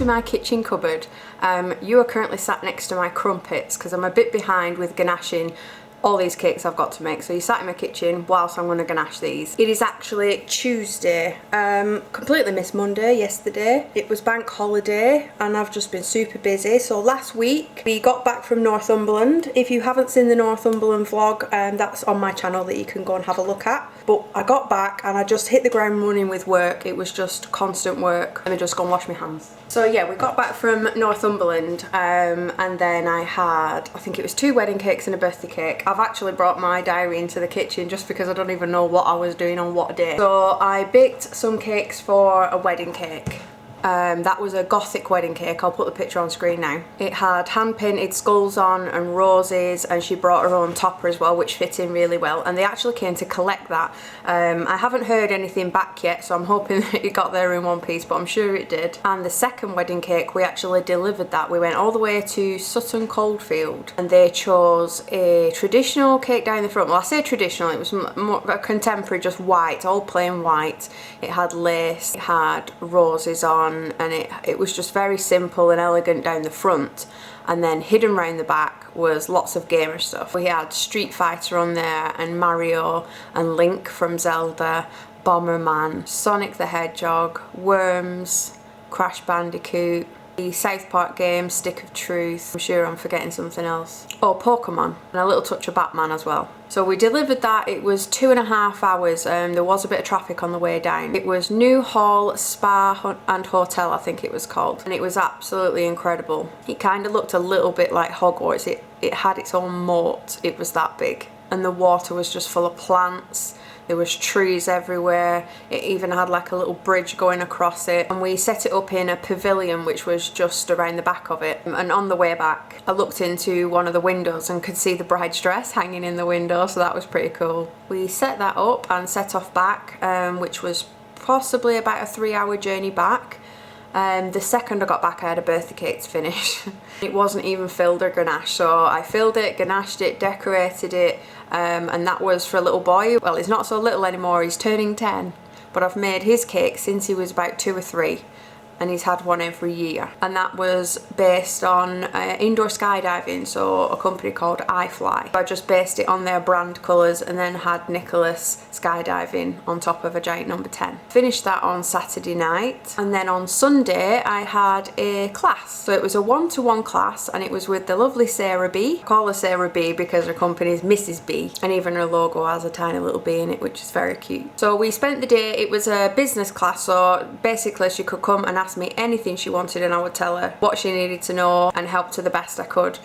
into my kitchen cupboard. You are currently sat next to my crumpets because I'm a bit behind with ganaching all these cakes I've got to make. So you sat in my kitchen whilst I'm going to ganache these. It is actually Tuesday. Completely missed Monday yesterday. It was bank holiday and I've just been super busy. So last week we got back from Northumberland. If you haven't seen the Northumberland vlog, that's on my channel that you can go and have a look at. But I got back and I just hit the ground running with work. It was just constant work. Let me just go and wash my hands. So yeah, we got back from Northumberland and then I had, I think it was 2 wedding cakes and a birthday cake. I've actually brought my diary into the kitchen just because I don't even know what I was doing on what day. So I baked some cakes for a wedding cake. That was a gothic wedding cake. I'll put the picture on screen now. It had hand painted skulls on and roses, and she brought her own topper as well, which fit in really well, and they actually came to collect that. I haven't heard anything back yet, so I'm hoping that it got there in one piece, but I'm sure it did. And the second wedding cake, we actually delivered that. We went all the way to Sutton Coldfield and they chose a traditional cake down the front. Well, I say traditional, it was more a contemporary, just white, all plain white. It had lace, it had roses on, and it was just very simple and elegant down the front, and then hidden round the back was lots of gamer stuff. We had Street Fighter on there and Mario and Link from Zelda, Bomberman, Sonic the Hedgehog, Worms, Crash Bandicoot, the South Park game, Stick of Truth. I'm sure I'm forgetting something else. Oh, Pokemon, and a little touch of Batman as well. So we delivered that. It was 2.5 hours. There was a bit of traffic on the way down. It was New Hall Spa and Hotel, I think it was called, and it was absolutely incredible. It kind of looked a little bit like Hogwarts. It had its own moat. It was that big, and the water was just full of plants. There was trees everywhere. It even had like a little bridge going across it, and we set it up in a pavilion which was just around the back of it. And on the way back I looked into one of the windows and could see the bride's dress hanging in the window, so that was pretty cool. We set that up and set off back, which was possibly about a 3-hour journey back. The second I got back I had a birthday cake to finish. It wasn't even filled or ganached, so I filled it, ganached it, decorated it, and that was for a little boy. Well, he's not so little anymore, he's turning 10, but I've made his cake since he was about 2 or 3. And he's had one every year, and that was based on indoor skydiving, so a company called iFly. I just based it on their brand colours and then had Nicholas skydiving on top of a giant number 10. Finished that on Saturday night, and then on Sunday I had a class. So it was a 1-to-1 class, and it was with the lovely Sarah B. I call her Sarah B because her company is Mrs. B, and even her logo has a tiny little bee in it, which is very cute. So we spent the day. It was a business class, so basically she could come and ask me anything she wanted and I would tell her what she needed to know and help to the best I could.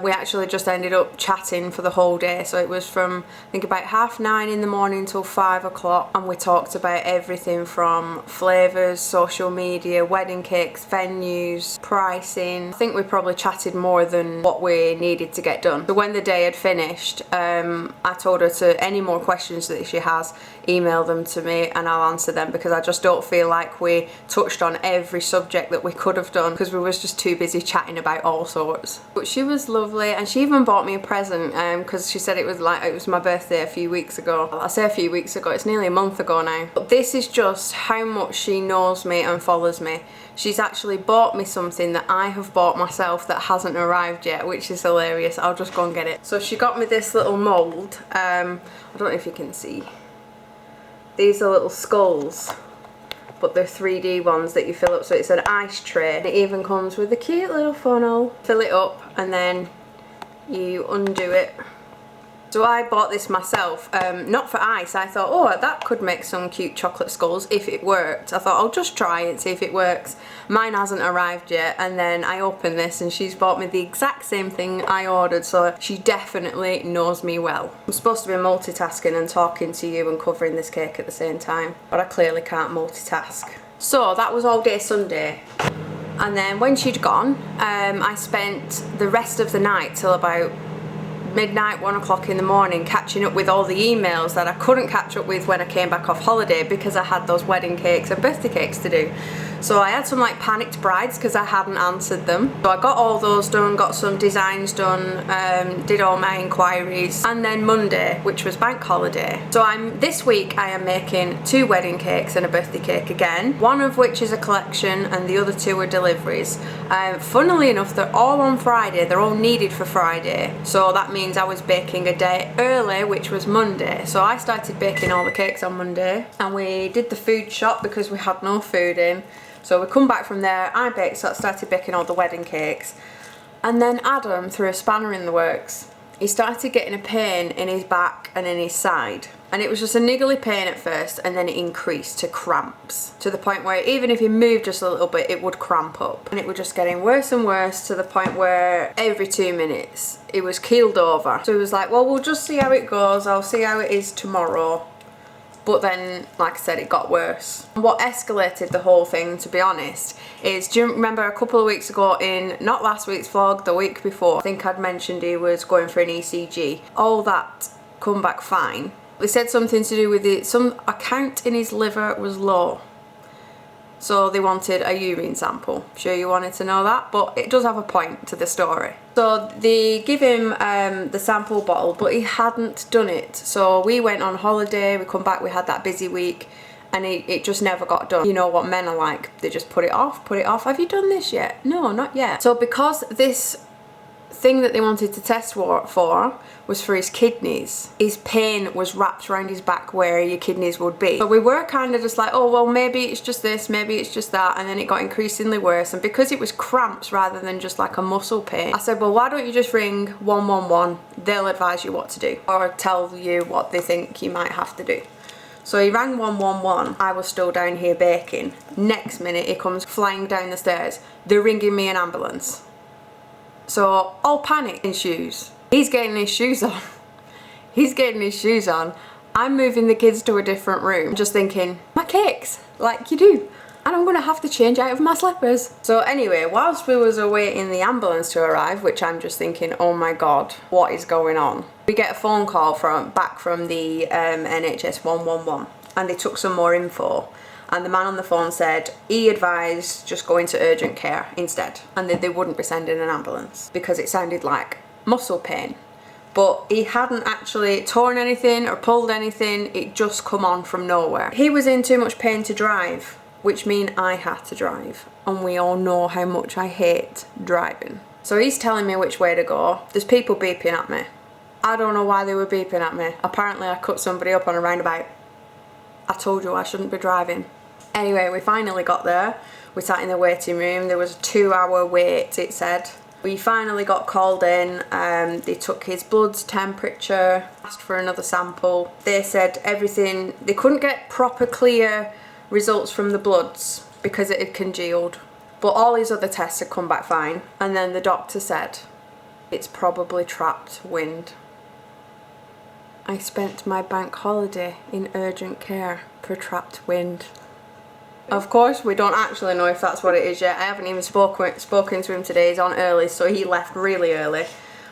We actually just ended up chatting for the whole day, so it was from I think about 9:30 in the morning till 5 o'clock, and we talked about everything from flavours, social media, wedding cakes, venues, pricing. I think we probably chatted more than what we needed to get done. So when the day had finished, I told her to, any more questions that she has, email them to me and I'll answer them, because I just don't feel like we touched on every subject that we could have done because we was just too busy chatting about all sorts. But she was lovely, and she even bought me a present because she said it was my birthday a few weeks ago. I say a few weeks ago, it's nearly a month ago now. But this is just how much she knows me and follows me. She's actually bought me something that I have bought myself that hasn't arrived yet, which is hilarious. I'll just go and get it. So she got me this little mould. I don't know if you can see. These are little skulls, but they're 3D ones that you fill up, so it's an ice tray. It even comes with a cute little funnel. Fill it up and then you undo it. So I bought this myself, not for ice. I thought, oh, that could make some cute chocolate skulls if it worked. I thought I'll just try it, see if it works. Mine hasn't arrived yet, and then I opened this and she's bought me the exact same thing I ordered, so she definitely knows me well. I'm supposed to be multitasking and talking to you and covering this cake at the same time, but I clearly can't multitask. So that was all day Sunday. And then when she'd gone, I spent the rest of the night till about midnight, 1 o'clock in the morning, catching up with all the emails that I couldn't catch up with when I came back off holiday because I had those wedding cakes and birthday cakes to do. So I had some like panicked brides because I hadn't answered them. So I got all those done, got some designs done, did all my inquiries, and then Monday, which was bank holiday. So this week I am making 2 wedding cakes and a birthday cake again, one of which is a collection and the other 2 are deliveries. Funnily enough, they're all on Friday, they're all needed for Friday, so that means I was baking a day early, which was Monday. So I started baking all the cakes on Monday, and we did the food shop because we had no food in. So we come back from there, I started baking all the wedding cakes, and then Adam threw a spanner in the works. He started getting a pain in his back and in his side, and it was just a niggly pain at first, and then it increased to cramps, to the point where even if he moved just a little bit it would cramp up, and it was just getting worse and worse, to the point where every 2 minutes it was keeled over. So he was like, well, we'll just see how it goes, I'll see how it is tomorrow. But then, like I said, it got worse. What escalated the whole thing, to be honest, is, do you remember a couple of weeks ago in, not last week's vlog, the week before, I think I'd mentioned he was going for an ECG. All that come back fine. They said something to do with some count in his liver was low. So they wanted a urine sample. Sure you wanted to know that, but it does have a point to the story. So they give him the sample bottle, but he hadn't done it. So we went on holiday, we come back, we had that busy week, and it just never got done. You know what men are like, they just put it off, put it off. Have you done this yet? No, not yet. So because this thing that they wanted to test for was for his kidneys, his pain was wrapped around his back where your kidneys would be. So we were kind of just like, oh well, maybe it's just this, maybe it's just that, and then it got increasingly worse. And because it was cramps rather than just like a muscle pain, I said, well, why don't you just ring 111, they'll advise you what to do, or tell you what they think you might have to do. So he rang 111, I was still down here baking. Next minute he comes flying down the stairs, they're ringing me an ambulance. So all panic ensues. He's getting his shoes on. He's getting his shoes on. I'm moving the kids to a different room, just thinking, my cakes, like you do. And I'm gonna have to change out of my slippers. So anyway, whilst we was awaiting the ambulance to arrive, which I'm just thinking, oh my God, what is going on? We get a phone call back from the NHS 111, and they took some more info. And the man on the phone said he advised just going to urgent care instead, and they wouldn't be sending an ambulance because it sounded like muscle pain. But he hadn't actually torn anything or pulled anything, it just come on from nowhere. He was in too much pain to drive, which means I had to drive, and we all know how much I hate driving. So he's telling me which way to go. There's people beeping at me. I don't know why they were beeping at me. Apparently I cut somebody up on a roundabout. I told you I shouldn't be driving. Anyway, we finally got there. We sat in the waiting room. There was a 2-hour wait, it said. We finally got called in. They took his blood temperature, asked for another sample. They said everything, they couldn't get proper clear results from the bloods because it had congealed. But all his other tests had come back fine. And then the doctor said, it's probably trapped wind. I spent my bank holiday in urgent care for trapped wind. Of course, we don't actually know if that's what it is yet. I haven't even spoken to him today. He's on early, so he left really early.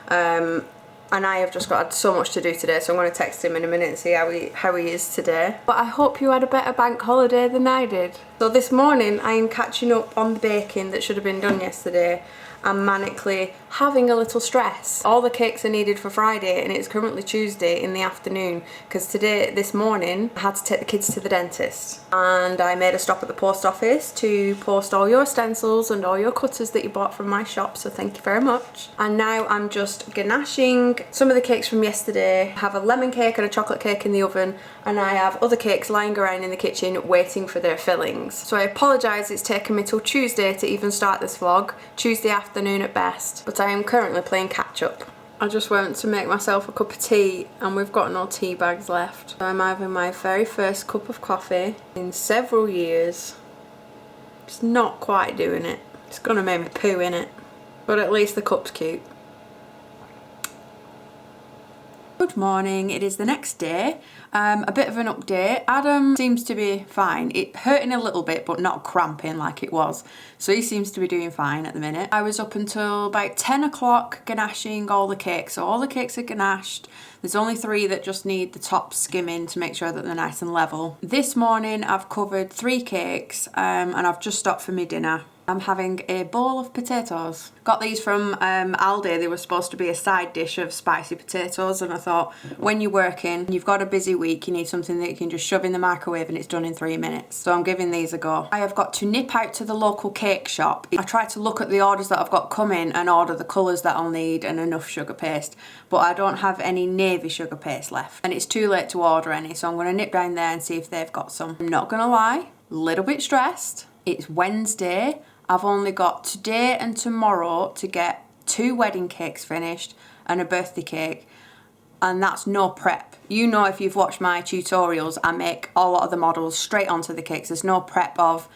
And I have just got so much to do today, so I'm going to text him in a minute and see how he is today. But I hope you had a better bank holiday than I did. So this morning, I am catching up on the baking that should have been done yesterday. I'm manically having a little stress. All the cakes are needed for Friday, and it's currently Tuesday in the afternoon, because this morning I had to take the kids to the dentist, and I made a stop at the post office to post all your stencils and all your cutters that you bought from my shop, so thank you very much. And now I'm just ganaching some of the cakes from yesterday. I have a lemon cake and a chocolate cake in the oven, and I have other cakes lying around in the kitchen waiting for their fillings. So I apologise it's taken me till Tuesday to even start this vlog, Tuesday afternoon at best, but I am currently playing catch up. I just went to make myself a cup of tea and we've got no tea bags left. So I'm having my very first cup of coffee in several years. It's not quite doing it. It's gonna make me poo in it, but at least the cup's cute. Good morning, it is the next day. A bit of an update. Adam seems to be fine. It hurting a little bit but not cramping like it was. So he seems to be doing fine at the minute. I was up until about 10 o'clock ganashing all the cakes. So all the cakes are ganashed. There's only 3 that just need the top skimming to make sure that they're nice and level. This morning I've covered 3 cakes and I've just stopped for my dinner. I'm having a bowl of potatoes. Got these from Aldi. They were supposed to be a side dish of spicy potatoes, and I thought when you're working, you've got a busy week, you need something that you can just shove in the microwave and it's done in 3 minutes. So I'm giving these a go. I have got to nip out to the local cake shop. I tried to look at the orders that I've got coming and order the colours that I'll need and enough sugar paste, but I don't have any navy sugar paste left and it's too late to order any, so I'm going to nip down there and see if they've got some. I'm not going to lie, a little bit stressed. It's Wednesday. I've only got today and tomorrow to get 2 wedding cakes finished and a birthday cake, and that's no prep. You know, if you've watched my tutorials, I make a lot of the models straight onto the cakes. There's no prep of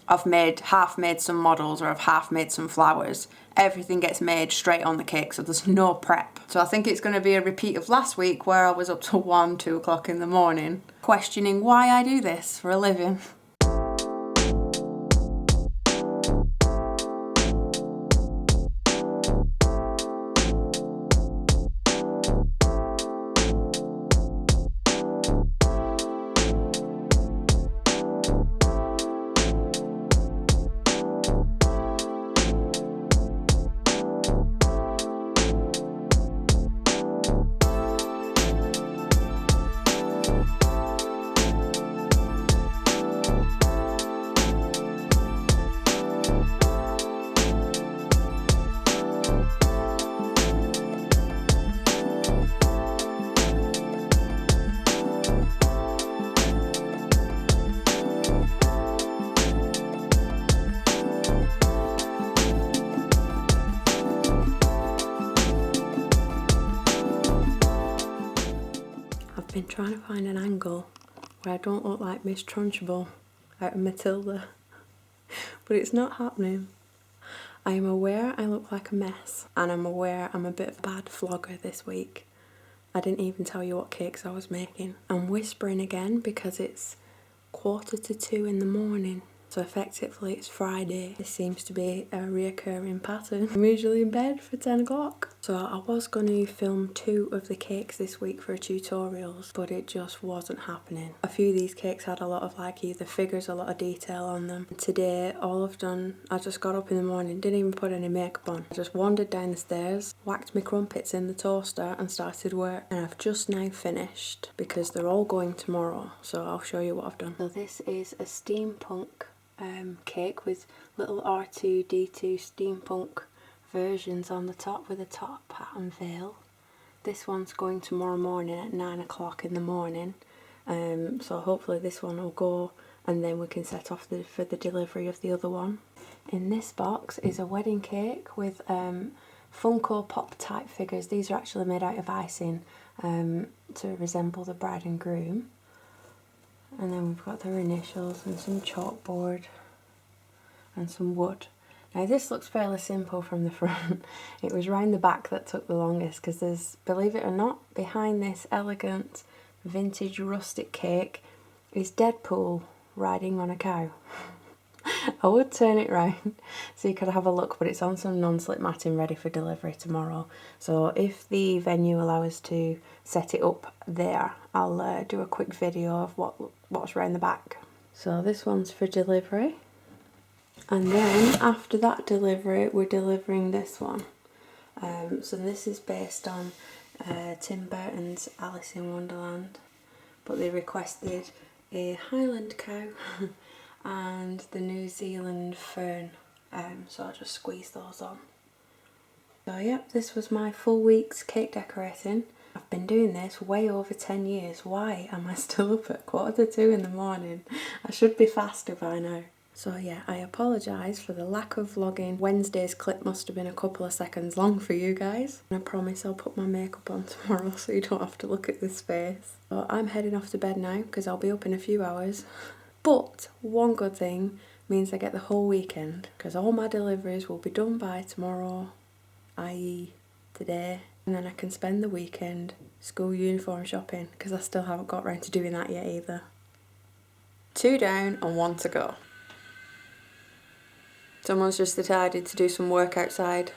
I've half made some models or I've half made some flowers. Everything gets made straight on the cake, so there's no prep. So I think it's going to be a repeat of last week where I was up till 1, 2 o'clock in the morning questioning why I do this for a living. I've been trying to find an angle where I don't look like Miss Trunchbull out of Matilda, but it's not happening. I am aware I look like a mess, and I'm aware I'm a bit of a bad vlogger this week. I didn't even tell you what cakes I was making. I'm whispering again because it's 1:45 in the morning. So effectively it's Friday. This seems to be a reoccurring pattern. I'm usually in bed for 10 o'clock. So I was going to film 2 of the cakes this week for tutorials, but it just wasn't happening. A few of these cakes had a lot of like either figures, a lot of detail on them. Today all I've done, I just got up in the morning, didn't even put any makeup on. I just wandered down the stairs, whacked my crumpets in the toaster and started work. And I've just now finished because they're all going tomorrow. So I'll show you what I've done. So this is a steampunk cake with little R2-D2 steampunk versions on the top with a top hat and veil. This one's going tomorrow morning at 9 o'clock in the morning, so hopefully this one will go and then we can set off for the delivery of the other one. In this box is a wedding cake with Funko Pop type figures. These are actually made out of icing to resemble the bride and groom. And then we've got their initials and some chalkboard and some wood. Now this looks fairly simple from the front. It was round the back that took the longest because there's, believe it or not, behind this elegant vintage rustic cake is Deadpool riding on a cow. I would turn it round so you could have a look, but it's on some non-slip matting ready for delivery tomorrow. So if the venue allows us to set it up there, I'll do a quick video of what's round the back. So this one's for delivery, and then after that delivery we're delivering this one. So this is based on Tim Burton's Alice in Wonderland, but they requested a Highland cow and the New Zealand fern, so I'll just squeeze those on. So yep, this was my full week's cake decorating. I've been doing this way over 10 years. Why am I still up at 1:45 in the morning? I should be faster by now. So yeah, I apologise for the lack of vlogging. Wednesday's clip must have been a couple of seconds long for you guys. And I promise I'll put my makeup on tomorrow so you don't have to look at this face. So I'm heading off to bed now because I'll be up in a few hours. But one good thing means I get the whole weekend because all my deliveries will be done by tomorrow, i.e. today. And then I can spend the weekend school uniform shopping, because I still haven't got around to doing that yet either. 2 down and 1 to go. Someone's just decided to do some work outside.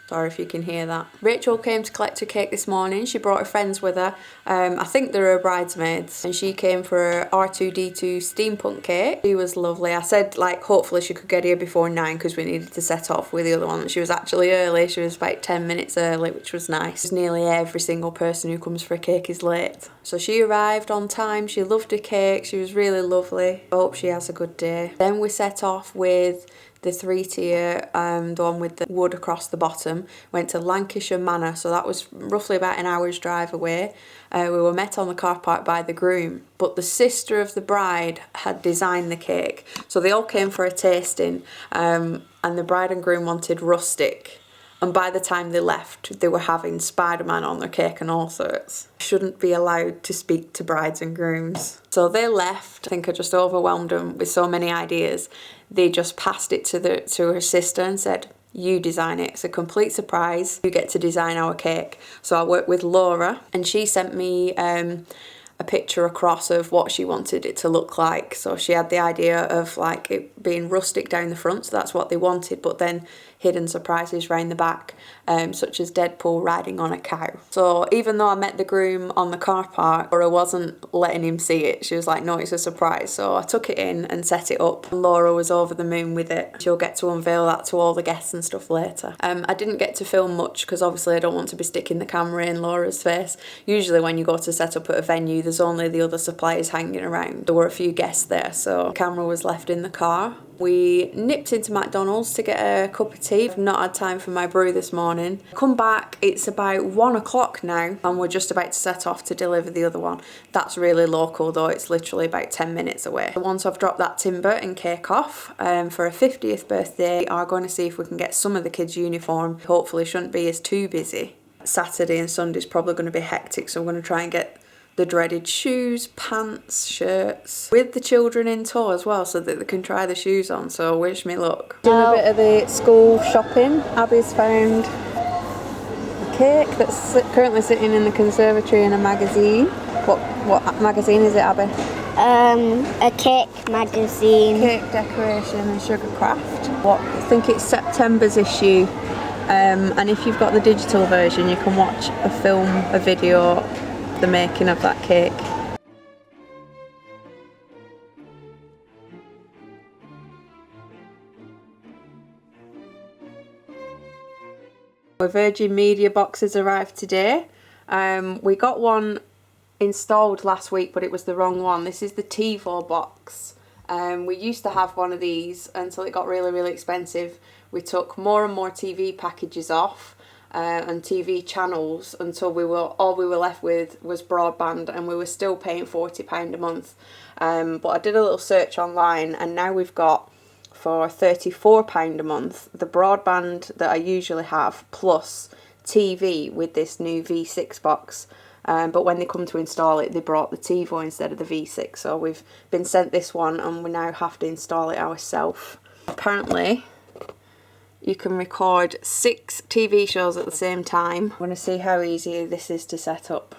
Sorry if you can hear that. Rachel came to collect her cake this morning. She brought her friends with her. I think they're her bridesmaids. And she came for her R2-D2 steampunk cake. She was lovely. I said, like, hopefully she could get here before 9 because we needed to set off with the other one. She was actually early. She was about 10 minutes early, which was nice. Nearly every single person who comes for a cake is late. So she arrived on time. She loved her cake. She was really lovely. I hope she has a good day. Then we set off with the 3-tier, the one with the wood across the bottom. Went to Lancashire Manor, so that was roughly about an hour's drive away. We were met on the car park by the groom, but the sister of the bride had designed the cake, so they all came for a tasting, and the bride and groom wanted rustic. And by the time they left, they were having Spider-Man on their cake and all sorts. Shouldn't be allowed to speak to brides and grooms. So they left. I think I just overwhelmed them with so many ideas. They just passed it to her sister and said, you design it. It's a complete surprise. You get to design our cake. So I worked with Laura, and she sent me a picture across of what she wanted it to look like. So she had the idea of like it being rustic down the front, so that's what they wanted, but then hidden surprises round the back, such as Deadpool riding on a cow. So even though I met the groom on the car park, Laura wasn't letting him see it. She was like, no, it's a surprise. So I took it in and set it up. Laura was over the moon with it. She'll get to unveil that to all the guests and stuff later. I didn't get to film much because obviously I don't want to be sticking the camera in Laura's face. Usually when you go to set up at a venue, there's only the other suppliers hanging around. There were a few guests there, so the camera was left in the car. We nipped into McDonald's to get a cup of tea. I've not had time for my brew this morning. Come back, it's about 1 o'clock now, and we're just about to set off to deliver the other one. That's really local though, it's literally about 10 minutes away. So once I've dropped that Tim Burton cake off for a 50th birthday, we are going to see if we can get some of the kids' uniform. Hopefully shouldn't be as too busy. Saturday and Sunday's probably going to be hectic, so I'm going to try and get the dreaded shoes, pants, shirts, with the children in tow as well so that they can try the shoes on, so wish me luck. Doing a bit of the school shopping. Abby's found a cake that's currently sitting in the conservatory in a magazine. What magazine is it, Abby? A cake magazine. Cake decoration and sugar craft. I think it's September's issue, and if you've got the digital version you can watch a video the making of that cake. Our Virgin Media boxes arrived today. We got one installed last week, but it was the wrong one. This is the TiVo box. We used to have one of these until it got really, really expensive. We took more and more TV packages off and TV channels until all we were left with was broadband, and we were still paying £40 a month. But I did a little search online, and now we've got for £34 a month the broadband that I usually have plus TV with this new V6 box. But when they come to install it, they brought the TiVo instead of the V6, so we've been sent this one and we now have to install it ourselves. Apparently you can record 6 TV shows at the same time. I'm going to see how easy this is to set up.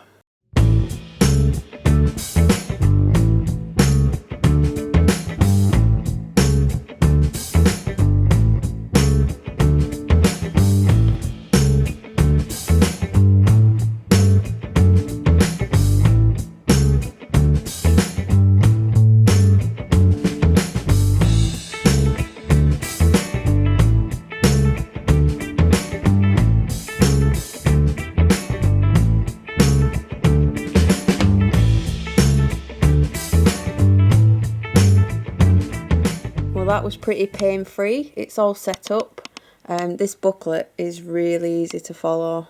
That was pretty pain-free. It's all set up. This booklet is really easy to follow,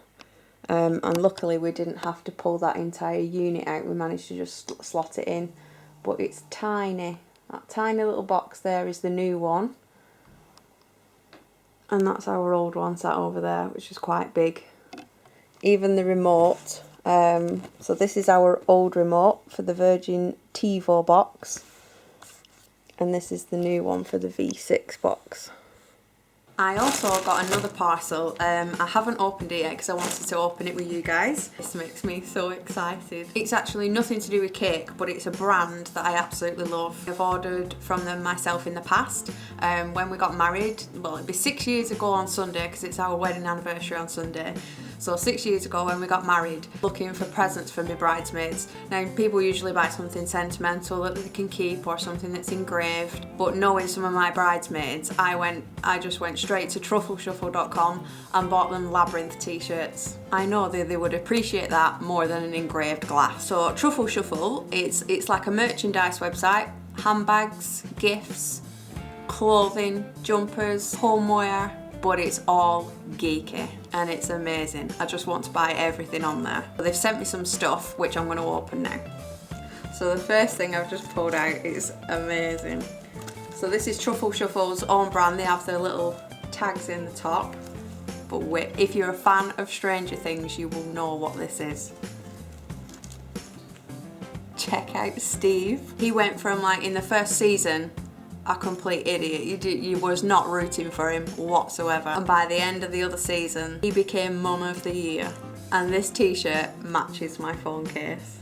and luckily we didn't have to pull that entire unit out. We managed to just slot it in, but it's tiny. That tiny little box there is the new one, and that's our old one sat over there, which is quite big. Even the remote. So this is our old remote for the Virgin TiVo box. And this is the new one for the V6 box. I also got another parcel. I haven't opened it yet because I wanted to open it with you guys. This makes me so excited. It's actually nothing to do with cake, but it's a brand that I absolutely love. I've ordered from them myself in the past. When we got married, well, it'd be 6 years ago on Sunday because it's our wedding anniversary on Sunday. So 6 years ago when we got married, looking for presents for my bridesmaids. Now people usually buy something sentimental that they can keep or something that's engraved, but knowing some of my bridesmaids, I just went straight to truffleshuffle.com and bought them Labyrinth t-shirts. I know they would appreciate that more than an engraved glass. So Truffle Shuffle, it's like a merchandise website, handbags, gifts, clothing, jumpers, homeware, but it's all geeky and it's amazing. I just want to buy everything on there. They've sent me some stuff which I'm going to open now. So the first thing I've just pulled out is amazing. So this is Truffle Shuffle's own brand. They have their little tags in the top. But wait, if you're a fan of Stranger Things, you will know what this is. Check out Steve. He went from, like, in the first season, a complete idiot. You was not rooting for him whatsoever. And by the end of the other season, he became Mum of the Year. And this t-shirt matches my phone case.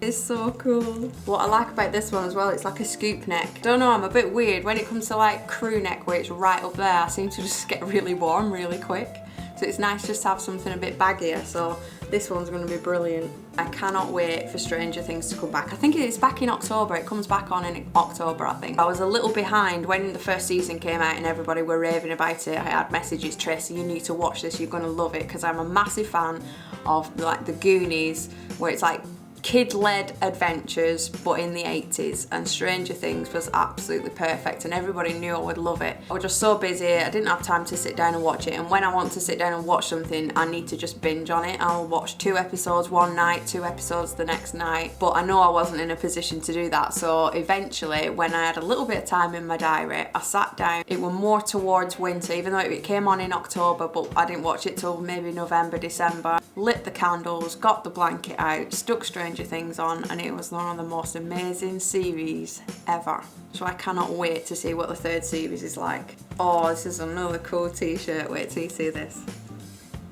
It's so cool. What I like about this one as well, it's like a scoop neck. Don't know, I'm a bit weird. When it comes to like crew neck where it's right up there, I seem to just get really warm really quick. So it's nice just to have something a bit baggier. So this one's going to be brilliant. I cannot wait for Stranger Things to come back. I think it's back in October. It comes back on in October, I think. I was a little behind when the first season came out and everybody were raving about it. I had messages, Tracy, you need to watch this. You're going to love it, because I'm a massive fan of like the Goonies, where it's like kid-led adventures but in the 80s, and Stranger Things was absolutely perfect and everybody knew I would love it. I was just so busy, I didn't have time to sit down and watch it, and when I want to sit down and watch something I need to just binge on it. I'll watch 2 episodes one night, 2 episodes the next night, but I know I wasn't in a position to do that. So eventually, when I had a little bit of time in my diary, I sat down. It was more towards winter, even though it came on in October, but I didn't watch it till maybe November, December. Lit the candles, got the blanket out, stuck Stranger Things on, and it was one of the most amazing series ever. So I cannot wait to see what the 3rd series is like. Oh, this is another cool t-shirt. Wait till you see this.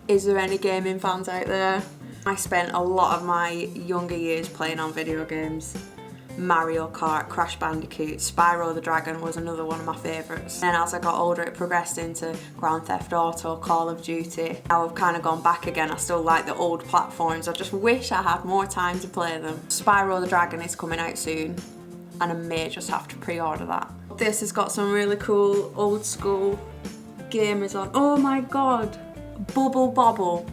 Is there any gaming fans out there? I spent a lot of my younger years playing on video games. Mario Kart, Crash Bandicoot, Spyro the Dragon was another one of my favourites. Then as I got older it progressed into Grand Theft Auto, Call of Duty. Now I've kind of gone back again. I still like the old platforms. I just wish I had more time to play them. Spyro the Dragon is coming out soon and I may just have to pre-order that. This has got some really cool old school gamers on. Oh my god, Bubble Bobble.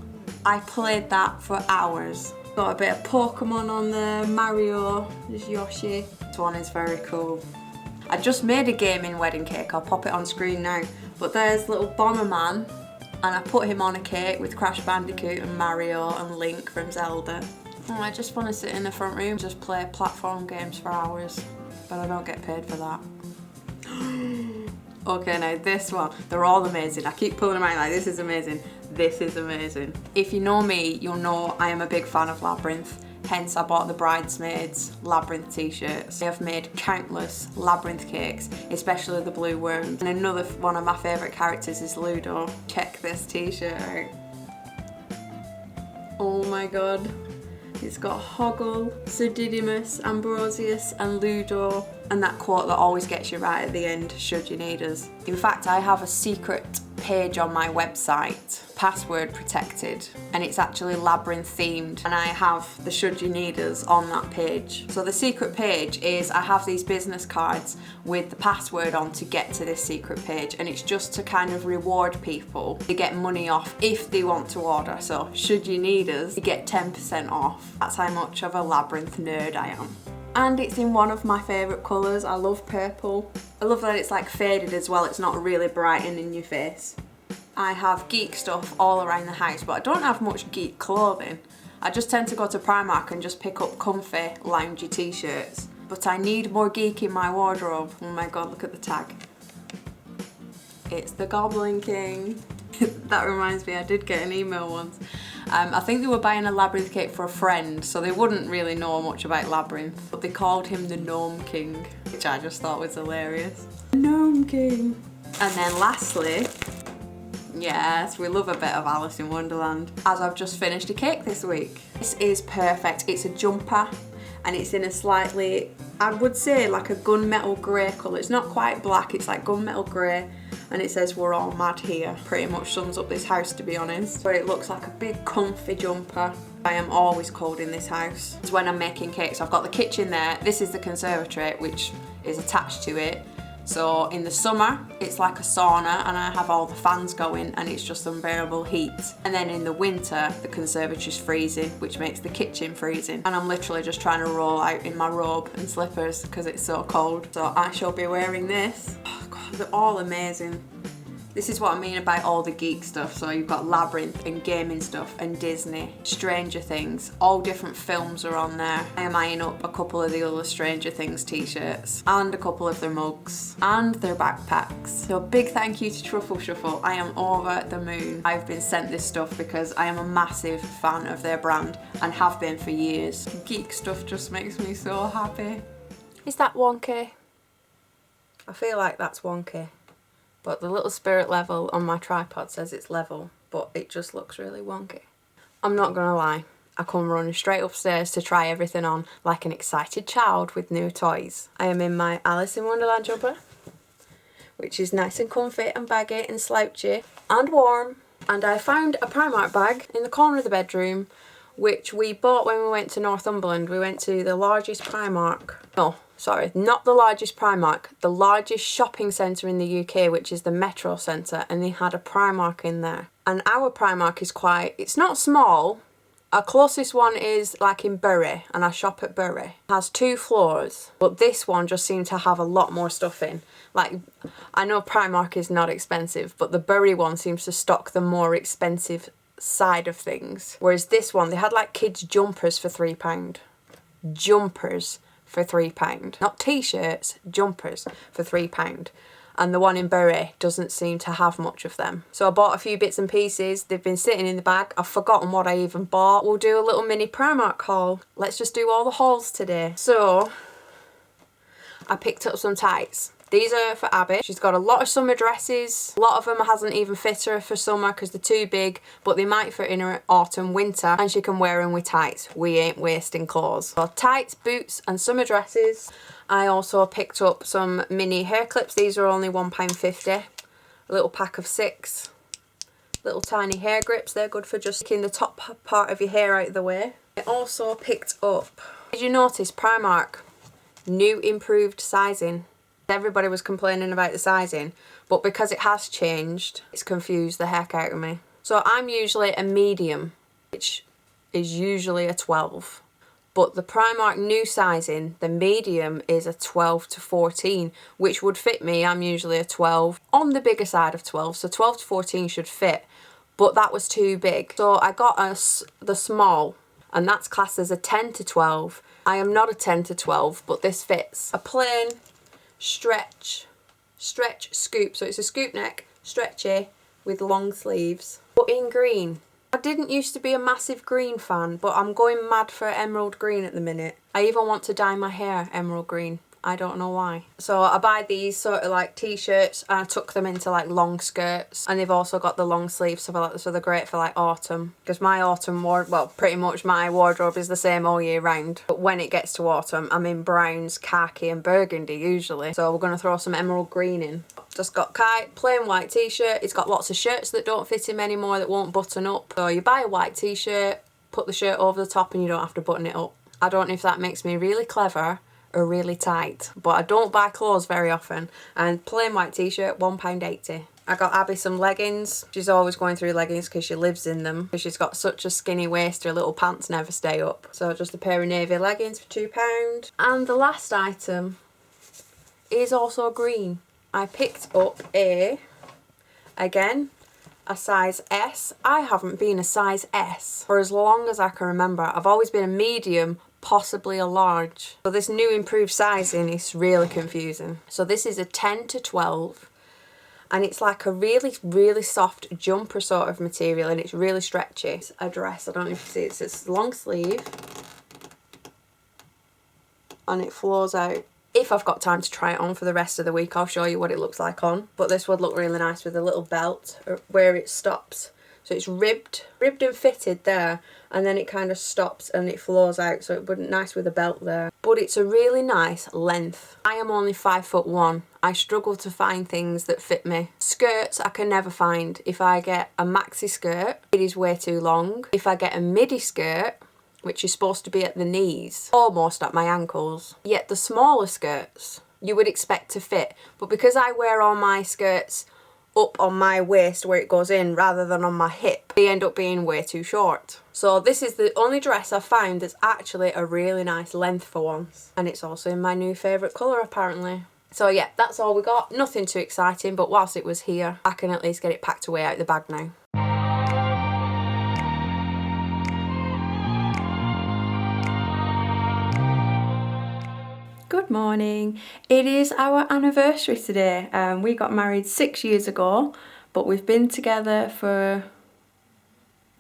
I played that for hours. Got a bit of Pokemon on there, Mario, there's Yoshi. This one is very cool. I just made a gaming wedding cake, I'll pop it on screen now. But there's little Bomberman, and I put him on a cake with Crash Bandicoot and Mario and Link from Zelda. Oh, I just want to sit in the front room, just play platform games for hours, but I don't get paid for that. Okay, now this one, they're all amazing. I keep pulling them out like, this is amazing. This is amazing. If you know me, you'll know I am a big fan of Labyrinth. Hence, I bought the Bridesmaids Labyrinth t-shirts. I have made countless Labyrinth cakes, especially the blue worms. And another one of my favourite characters is Ludo. Check this t-shirt out. Oh my god. It's got Hoggle, Sir Didymus, Ambrosius and Ludo, and that quote that always gets you right at the end, should you need us. In fact, I have a secret page on my website, password protected, and it's actually Labyrinth themed, and I have the should you need us on that page. So the secret page is, I have these business cards with the password on to get to this secret page, and it's just to kind of reward people to get money off if they want to order. So should you need us, you get 10% off. That's how much of a Labyrinth nerd I am. And it's in one of my favourite colours. I love purple. I love that it's like faded as well, it's not really bright and in your face. I have geek stuff all around the house, but I don't have much geek clothing. I just tend to go to Primark and just pick up comfy, loungy t-shirts. But I need more geek in my wardrobe. Oh my god, look at the tag. It's the Goblin King. That reminds me, I did get an email once I think they were buying a Labyrinth cake for a friend, so they wouldn't really know much about Labyrinth, but they called him the Gnome King, which I just thought was hilarious. Gnome King. And then lastly, yes, we love a bit of Alice in Wonderland, as I've just finished a cake this week. This is perfect. It's a jumper and it's in a slightly, I would say like a gunmetal grey colour. It's not quite black, it's like gunmetal grey, and it says we're all mad here. Pretty much sums up this house, to be honest. But it looks like a big comfy jumper. I am always cold in this house. It's when I'm making cakes. I've got the kitchen there. This is the conservatory, which is attached to it. So in the summer, it's like a sauna and I have all the fans going and it's just unbearable heat. And then in the winter, the conservatory's freezing, which makes the kitchen freezing. And I'm literally just trying to roll out in my robe and slippers because it's so cold. So I shall be wearing this. Oh God, they're all amazing. This is what I mean about all the geek stuff. So you've got Labyrinth and gaming stuff and Disney, Stranger Things, all different films are on there. I am eyeing up a couple of the other Stranger Things t-shirts and a couple of their mugs and their backpacks. So big thank you to Truffle Shuffle. I am over the moon. I've been sent this stuff because I am a massive fan of their brand and have been for years. Geek stuff just makes me so happy. Is that wonky? I feel like that's wonky. But the little spirit level on my tripod says it's level, but it just looks really wonky. I'm not gonna lie, I come running straight upstairs to try everything on like an excited child with new toys. I am in my Alice in Wonderland jumper, which is nice and comfy and baggy and slouchy and warm. And I found a Primark bag in the corner of the bedroom, which we bought when we went to Northumberland. We went to the largest Primark. No, sorry, not the largest Primark, the largest shopping centre in the UK, which is the Metro Centre, and they had a Primark in there. And our Primark is quite, it's not small. Our closest one is like in Bury, and I shop at Bury. It has 2 floors, but this one just seemed to have a lot more stuff in. Like, I know Primark is not expensive, but the Bury one seems to stock the more expensive side of things. Whereas this one, they had like kids jumpers for £3. Jumpers for £3. Not t-shirts, jumpers for £3. And the one in Bury doesn't seem to have much of them. So I bought a few bits and pieces. They've been sitting in the bag. I've forgotten what I even bought. We'll do a little mini Primark haul. Let's just do all the hauls today. So I picked up some tights. These are for Abby. She's got a lot of summer dresses. A lot of them hasn't even fit her for summer because they're too big, but they might fit in her autumn, winter, and she can wear them with tights. We ain't wasting clothes. So tights, boots, and summer dresses. I also picked up some mini hair clips. These are only £1.50. A little pack of 6. Little tiny hair grips. They're good for just taking the top part of your hair out of the way. I also picked up, did you notice Primark? New improved sizing. Everybody was complaining about the sizing, but because it has changed, it's confused the heck out of me. So I'm usually a medium, which is usually a 12. But the Primark new sizing, the medium, is a 12 to 14, which would fit me. I'm usually a 12, on the bigger side of 12, so 12 to 14 should fit, but that was too big. So I got the small, and that's classed as a 10 to 12. I am not a 10 to 12, but this fits. A plain stretch scoop, so it's a scoop neck, stretchy, with long sleeves, but in green. I didn't used to be a massive green fan, but I'm going mad for emerald green at the minute. I even want to dye my hair emerald green. I don't know why. So I buy these sort of like t-shirts and I tuck them into like long skirts, and they've also got the long sleeves, so they're great for like autumn, because my autumn pretty much my wardrobe is the same all year round, but when it gets to autumn I'm in browns, khaki and burgundy usually, so we're going to throw some emerald green in. Just got plain white t-shirt. It's got lots of shirts that don't fit him anymore that won't button up, so you buy a white t-shirt, put the shirt over the top and you don't have to button it up. I don't know if that makes me really clever or really tight, but I don't buy clothes very often. And plain white t-shirt, £1.80. I got Abby some leggings. She's always going through leggings because she lives in them, because she's got such a skinny waist, her little pants never stay up. So just a pair of navy leggings for £2. And the last item is also green. I picked up again, a size S. I haven't been a size S for as long as I can remember. I've always been a medium, possibly a large. So this new improved sizing is really confusing. So this is a 10 to 12, and it's like a really, really soft jumper sort of material, and it's really stretchy. It's a dress, I don't know if you see it, it's long sleeve and it flows out. If I've got time to try it on for the rest of the week, I'll show you what it looks like on, but this would look really nice with a little belt where it stops. So it's ribbed and fitted there, and then it kind of stops and it flows out, so it would be nice with a belt there. But it's a really nice length. I am only 5'1". I struggle to find things that fit me. Skirts I can never find. If I get a maxi skirt, it is way too long. If I get a midi skirt, which is supposed to be at the knees, almost at my ankles. Yet the smaller skirts you would expect to fit, but because I wear all my skirts up on my waist where it goes in rather than on my hip, they end up being way too short. So this is the only dress I've found that's actually a really nice length for once, and it's also in my new favourite colour apparently. So yeah, that's all we got. Nothing too exciting, but whilst it was here, I can at least get it packed away out the bag now. Good morning. It is our anniversary today. We got married 6 years ago, but we've been together for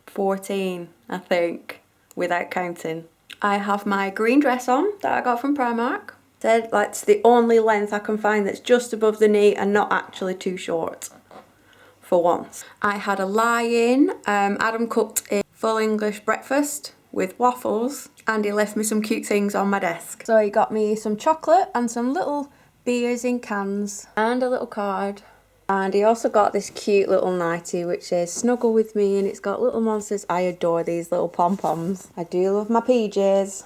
14, I think, without counting. I have my green dress on that I got from Primark. That's the only length I can find that's just above the knee and not actually too short, for once. I had a lie-in. Adam cooked a full English breakfast with waffles, and he left me some cute things on my desk. So he got me some chocolate and some little beers in cans and a little card. And he also got this cute little nightie which says snuggle with me, and it's got little monsters. I adore these little pom-poms. I do love my PJs.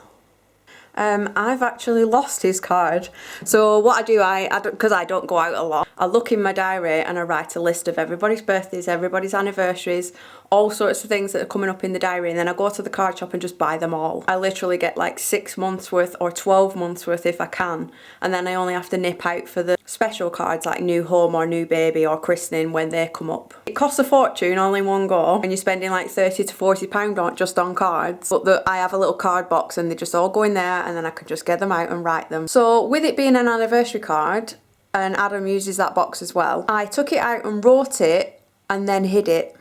I've actually lost his card. So what I do, because I don't go out a lot, I look in my diary and I write a list of everybody's birthdays, everybody's anniversaries, all sorts of things that are coming up in the diary, and then I go to the card shop and just buy them all. I literally get like 6 months worth or 12 months worth if I can, and then I only have to nip out for the special cards like new home or new baby or christening when they come up. It costs a fortune all in one go, and you're spending like £30 to £40 just on cards, but I have a little card box and they just all go in there, and then I can just get them out and write them. So with it being an anniversary card, and Adam uses that box as well, I took it out and wrote it and then hid it,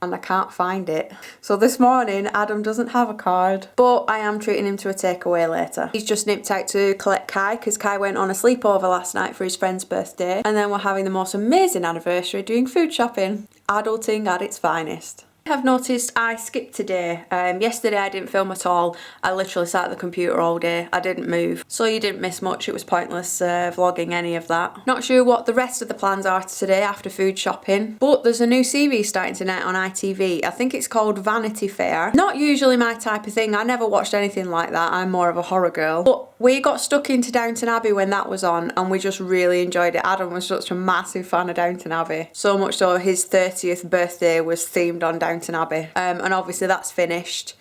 and I can't find it. So this morning Adam doesn't have a card, but I am treating him to a takeaway later. He's just nipped out to collect Kai because Kai went on a sleepover last night for his friend's birthday, and then we're having the most amazing anniversary doing food shopping. Adulting at its finest. I have noticed I skipped today. Yesterday I didn't film at all. I literally sat at the computer all day. I didn't move. So you didn't miss much. It was pointless vlogging any of that. Not sure what the rest of the plans are today after food shopping, but there's a new series starting tonight on ITV. I think it's called Vanity Fair. Not usually my type of thing. I never watched anything like that. I'm more of a horror girl. But we got stuck into Downton Abbey when that was on, and we just really enjoyed it. Adam was such a massive fan of Downton Abbey. So much so his 30th birthday was themed on Downton Abbey, and obviously that's finished.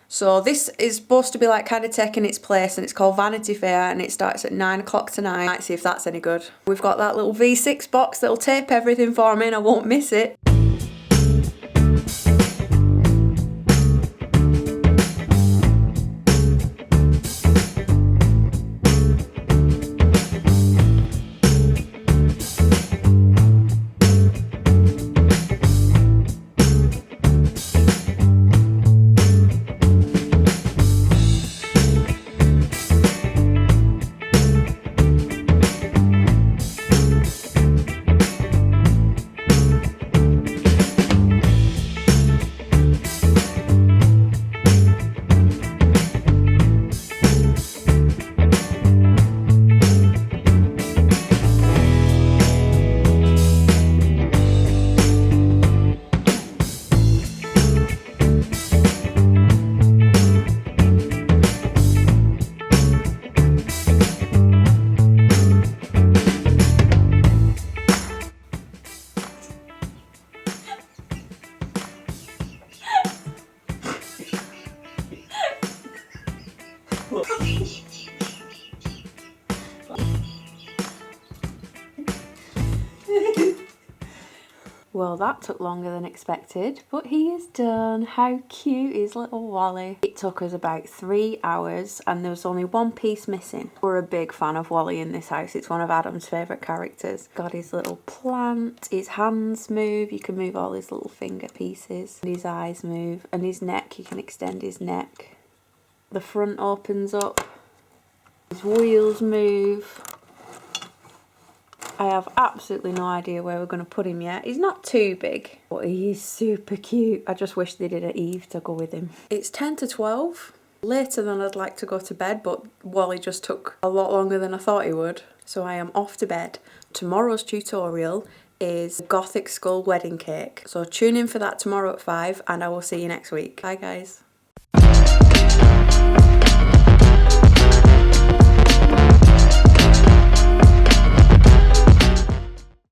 So this is supposed to be like kind of taking its place, and it's called Vanity Fair, and it starts at 9 o'clock tonight. Might see if that's any good. We've got that little V6 box that'll tape everything for me and I won't miss it. Well, that took longer than expected, but he is done. How cute is little Wally? It took us about 3 hours and there was only one piece missing. We're a big fan of Wally in this house. It's one of Adam's favourite characters. Got his little plant, his hands move, you can move all his little finger pieces, and his eyes move, and his neck, you can extend his neck. The front opens up, his wheels move. I have absolutely no idea where we're going to put him yet. He's not too big, but he is super cute. I just wish they did an Eve to go with him. It's 10 to 12. Later than I'd like to go to bed, but Wally just took a lot longer than I thought he would. So I am off to bed. Tomorrow's tutorial is Gothic Skull wedding cake. So tune in for that tomorrow at 5 and I will see you next week. Bye guys.